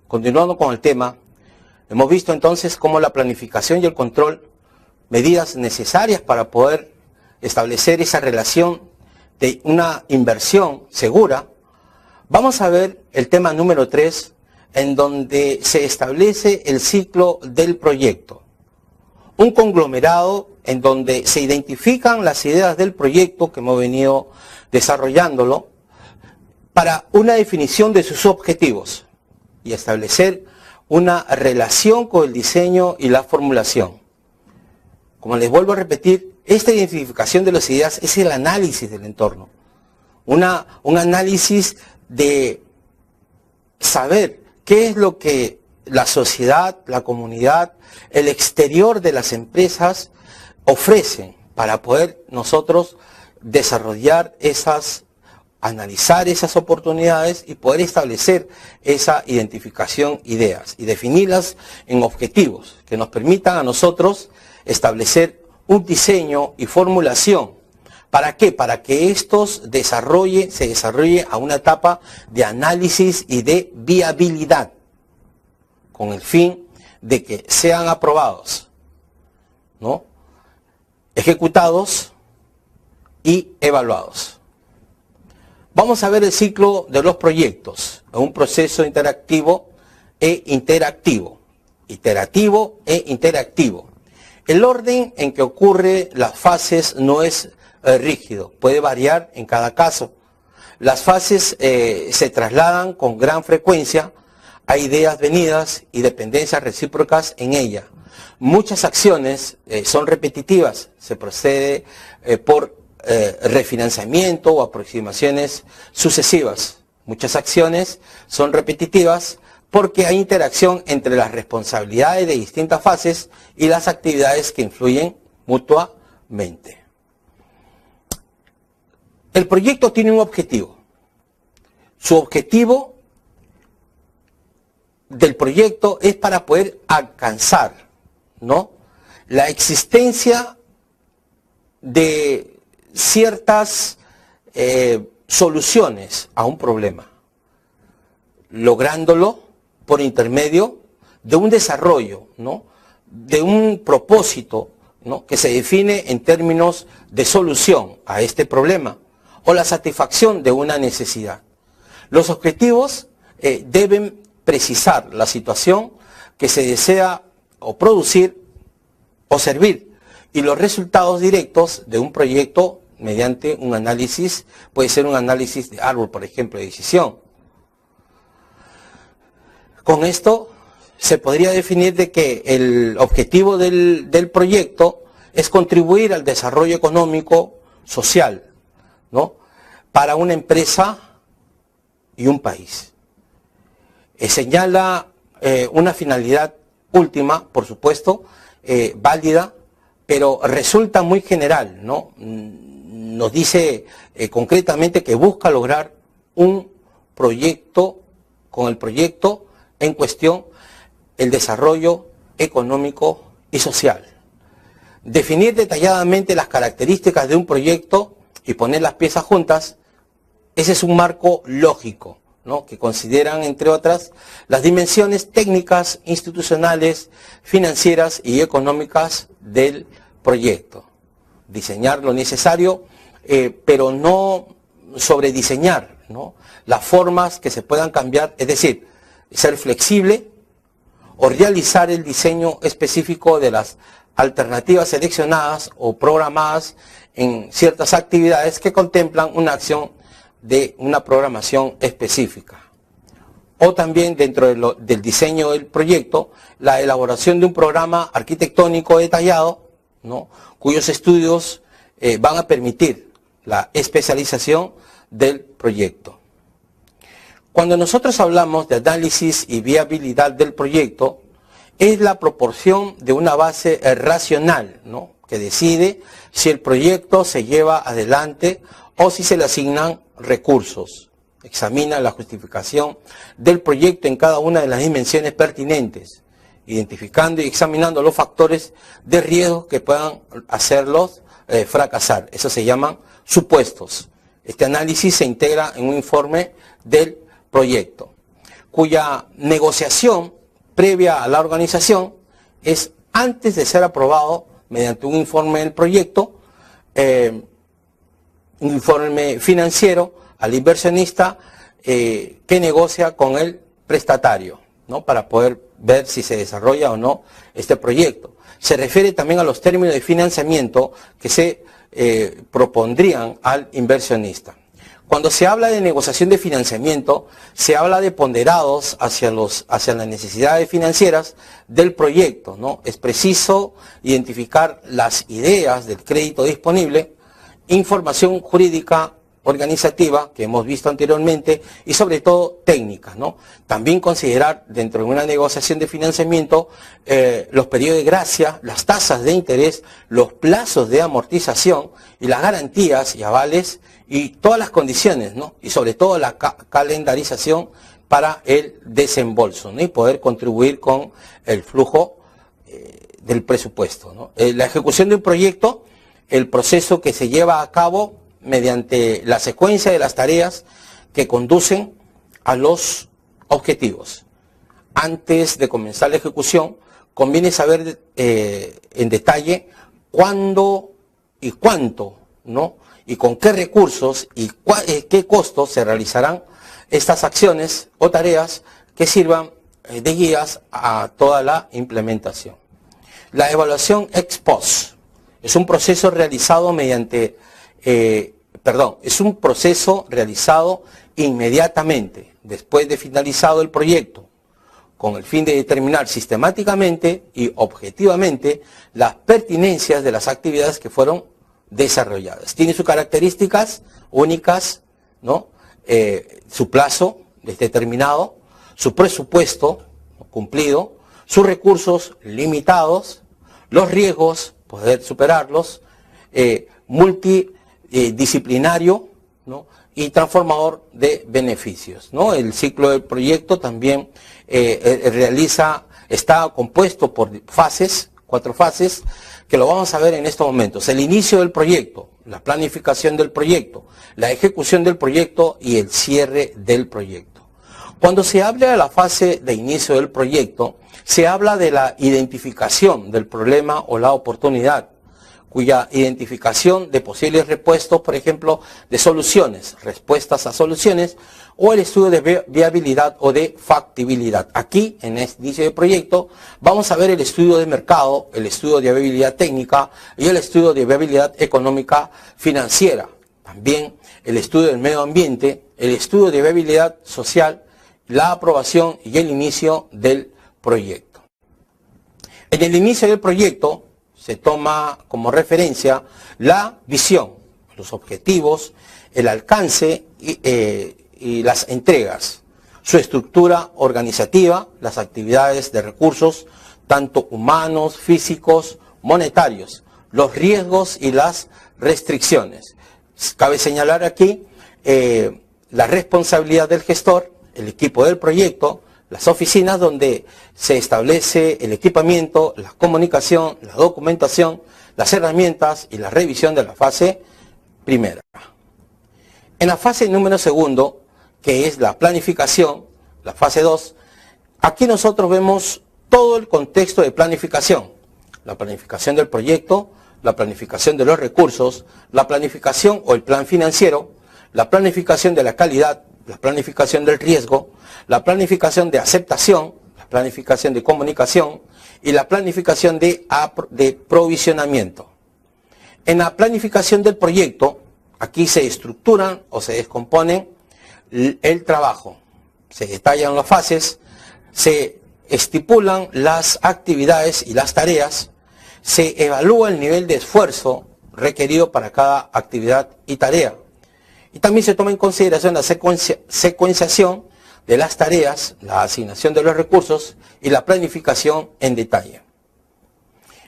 Continuando con el tema, hemos visto entonces cómo la planificación y el control, medidas necesarias para poder establecer esa relación de una inversión segura. Vamos a ver el tema número 3, en donde se establece el ciclo del proyecto. Un conglomerado en donde se identifican las ideas del proyecto que hemos venido desarrollándolo para una definición de sus objetivos y establecer una relación con el diseño y la formulación. Como les vuelvo a repetir, esta identificación de las ideas es el análisis del entorno. Un análisis de saber qué es lo que la sociedad, la comunidad, el exterior de las empresas ofrecen para poder nosotros desarrollar analizar esas oportunidades y poder establecer esa identificación ideas y definirlas en objetivos que nos permitan a nosotros establecer un diseño y formulación. ¿Para qué? Para que estos se desarrolle a una etapa de análisis y de viabilidad, con el fin de que sean aprobados, ¿no?, ejecutados y evaluados. Vamos a ver el ciclo de los proyectos, un proceso interactivo e interactivo. Iterativo e interactivo. El orden en que ocurre las fases no es rígido, puede variar en cada caso. Las fases se trasladan con gran frecuencia a ideas venidas y dependencias recíprocas en ella. Muchas acciones son repetitivas, se procede por refinanciamiento o aproximaciones sucesivas. Muchas acciones son repetitivas porque hay interacción entre las responsabilidades de distintas fases y las actividades que influyen mutuamente. El proyecto tiene un objetivo. Su objetivo del proyecto es para poder alcanzar, ¿no?, la existencia de ciertas soluciones a un problema, lográndolo por intermedio de un desarrollo, ¿no?, de un propósito, ¿no?, que se define en términos de solución a este problema o la satisfacción de una necesidad. Los objetivos deben precisar la situación que se desea o producir o servir, y los resultados directos de un proyecto mediante un análisis, puede ser un análisis de árbol, por ejemplo, de decisión. Con esto se podría definir de que el objetivo del proyecto es contribuir al desarrollo económico, social, ¿no?, para una empresa y un país. Señala una finalidad última, por supuesto, válida, pero resulta muy general, ¿no? Nos dice concretamente que busca lograr un proyecto, con el proyecto en cuestión, el desarrollo económico y social. Definir detalladamente las características de un proyecto y poner las piezas juntas, ese es un marco lógico, ¿no?, que consideran, entre otras, las dimensiones técnicas, institucionales, financieras y económicas del proyecto. Diseñar lo necesario, pero no sobrediseñar, ¿no?, las formas que se puedan cambiar, es decir, ser flexible o realizar el diseño específico de las alternativas seleccionadas o programadas en ciertas actividades que contemplan una acción de una programación específica. O también dentro del diseño del proyecto, la elaboración de un programa arquitectónico detallado, ¿no?, cuyos estudios van a permitir la especialización del proyecto. Cuando nosotros hablamos de análisis y viabilidad del proyecto, es la proporción de una base racional, ¿no?, que decide si el proyecto se lleva adelante o si se le asignan recursos. Examina la justificación del proyecto en cada una de las dimensiones pertinentes, identificando y examinando los factores de riesgo que puedan hacerlos fracasar. Eso se llaman supuestos. Este análisis se integra en un informe del proyecto, cuya negociación previa a la organización es antes de ser aprobado mediante un informe del proyecto, un informe financiero al inversionista que negocia con el prestatario, ¿no?, para poder ver si se desarrolla o no este proyecto. Se refiere también a los términos de financiamiento que se propondrían al inversionista. Cuando se habla de negociación de financiamiento, se habla de ponderados hacia las necesidades financieras del proyecto, ¿no? Es preciso identificar las ideas del crédito disponible, información jurídica, organizativa, que hemos visto anteriormente, y sobre todo técnicas, ¿no? También considerar dentro de una negociación de financiamiento los periodos de gracia, las tasas de interés, los plazos de amortización y las garantías y avales y todas las condiciones, ¿no?, y sobre todo la calendarización para el desembolso, ¿no?, y poder contribuir con el flujo del presupuesto, ¿no? La ejecución de un proyecto, el proceso que se lleva a cabo mediante la secuencia de las tareas que conducen a los objetivos. Antes de comenzar la ejecución, conviene saber en detalle cuándo y cuánto, ¿no?, y con qué recursos y qué costos se realizarán estas acciones o tareas que sirvan de guías a toda la implementación. La evaluación ex post es un proceso realizado inmediatamente después de finalizado el proyecto, con el fin de determinar sistemáticamente y objetivamente las pertinencias de las actividades que fueron desarrolladas. Tiene sus características únicas, ¿no?, su plazo determinado, su presupuesto cumplido, sus recursos limitados, los riesgos, poder superarlos, multidisciplinario, ¿no?, y transformador de beneficios, ¿no? El ciclo del proyecto también está compuesto por fases, 4 fases, que lo vamos a ver en estos momentos. El inicio del proyecto, la planificación del proyecto, la ejecución del proyecto y el cierre del proyecto. Cuando se habla de la fase de inicio del proyecto, se habla de la identificación del problema o la oportunidad, cuya identificación de posibles repuestos, por ejemplo, de soluciones, respuestas a soluciones, o el estudio de viabilidad o de factibilidad. Aquí, en este inicio de proyecto, vamos a ver el estudio de mercado, el estudio de viabilidad técnica y el estudio de viabilidad económica financiera. También el estudio del medio ambiente, el estudio de viabilidad social, la aprobación y el inicio del proyecto. En el inicio del proyecto se toma como referencia la visión, los objetivos, el alcance y las entregas, su estructura organizativa, las actividades de recursos, tanto humanos, físicos, monetarios, los riesgos y las restricciones. Cabe señalar aquí la responsabilidad del gestor, el equipo del proyecto, las oficinas donde se establece el equipamiento, la comunicación, la documentación, las herramientas y la revisión de la fase primera. En la fase número segundo, que es la planificación, la fase 2, aquí nosotros vemos todo el contexto de planificación. La planificación del proyecto, la planificación de los recursos, la planificación o el plan financiero, la planificación de la calidad, la planificación del riesgo, la planificación de aceptación, la planificación de comunicación y la planificación de provisionamiento. En la planificación del proyecto, aquí se estructuran o se descomponen el trabajo, se detallan las fases, se estipulan las actividades y las tareas, se evalúa el nivel de esfuerzo requerido para cada actividad y tarea. Y también se toma en consideración la secuenciación de las tareas, la asignación de los recursos y la planificación en detalle.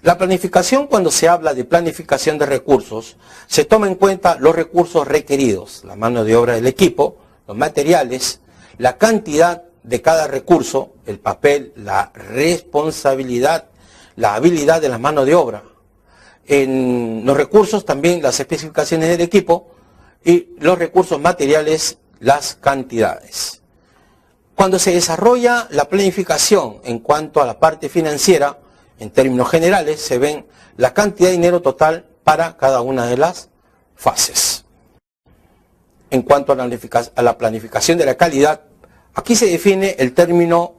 La planificación, cuando se habla de planificación de recursos, se toma en cuenta los recursos requeridos, la mano de obra del equipo, los materiales, la cantidad de cada recurso, el papel, la responsabilidad, la habilidad de la mano de obra. En los recursos también las especificaciones del equipo y los recursos materiales, las cantidades. Cuando se desarrolla la planificación en cuanto a la parte financiera, en términos generales, se ven la cantidad de dinero total para cada una de las fases. En cuanto a la planificación de la calidad, aquí se define el término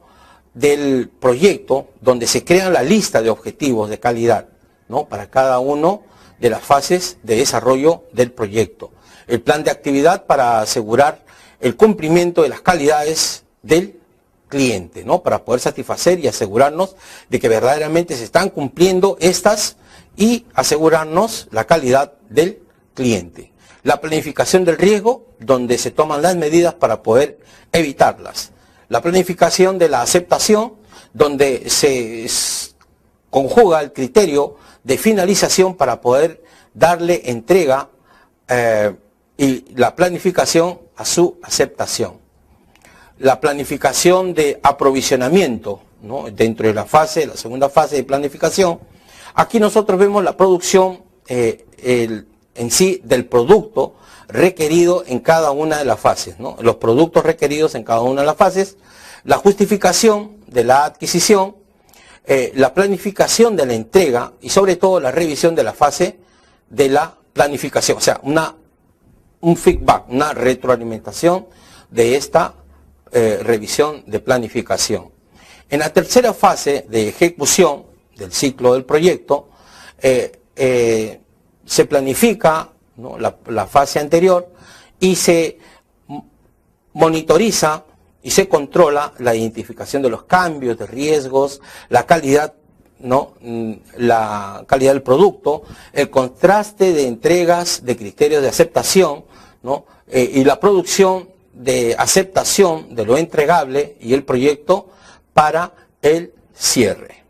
del proyecto, donde se crea la lista de objetivos de calidad, ¿no?, para cada una de las fases de desarrollo del proyecto. El plan de actividad para asegurar el cumplimiento de las calidades del cliente, ¿no?, para poder satisfacer y asegurarnos de que verdaderamente se están cumpliendo estas y asegurarnos la calidad del cliente. La planificación del riesgo, donde se toman las medidas para poder evitarlas. La planificación de la aceptación, donde se conjuga el criterio de finalización para poder darle entrega y la planificación a su aceptación. La planificación de aprovisionamiento, ¿no?, dentro de la segunda fase de planificación. Aquí nosotros vemos la producción en sí del producto requerido en cada una de las fases, ¿no?, los productos requeridos en cada una de las fases, la justificación de la adquisición, la planificación de la entrega y sobre todo la revisión de la fase de la planificación, o sea, un feedback, una retroalimentación de esta revisión de planificación. En la tercera fase de ejecución del ciclo del proyecto, se planifica, ¿no?, la fase anterior y se monitoriza y se controla la identificación de los cambios, de riesgos, la calidad, ¿no?, la calidad del producto, el contraste de entregas, de criterios de aceptación, ¿no?, y la producción de aceptación de lo entregable y el proyecto para el cierre.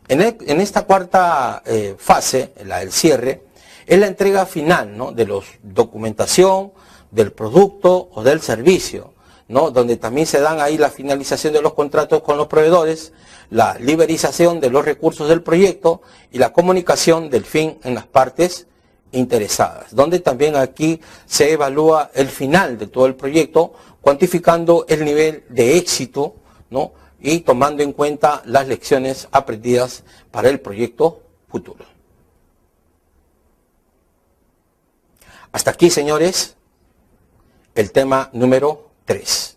En esta cuarta fase, la del cierre, es la entrega final, ¿no?, de la documentación, del producto o del servicio, ¿no?, donde también se dan ahí la finalización de los contratos con los proveedores, la liberización de los recursos del proyecto y la comunicación del fin en las partes interesadas, donde también aquí se evalúa el final de todo el proyecto, cuantificando el nivel de éxito, ¿no?, y tomando en cuenta las lecciones aprendidas para el proyecto futuro. Hasta aquí, señores, el tema número 3.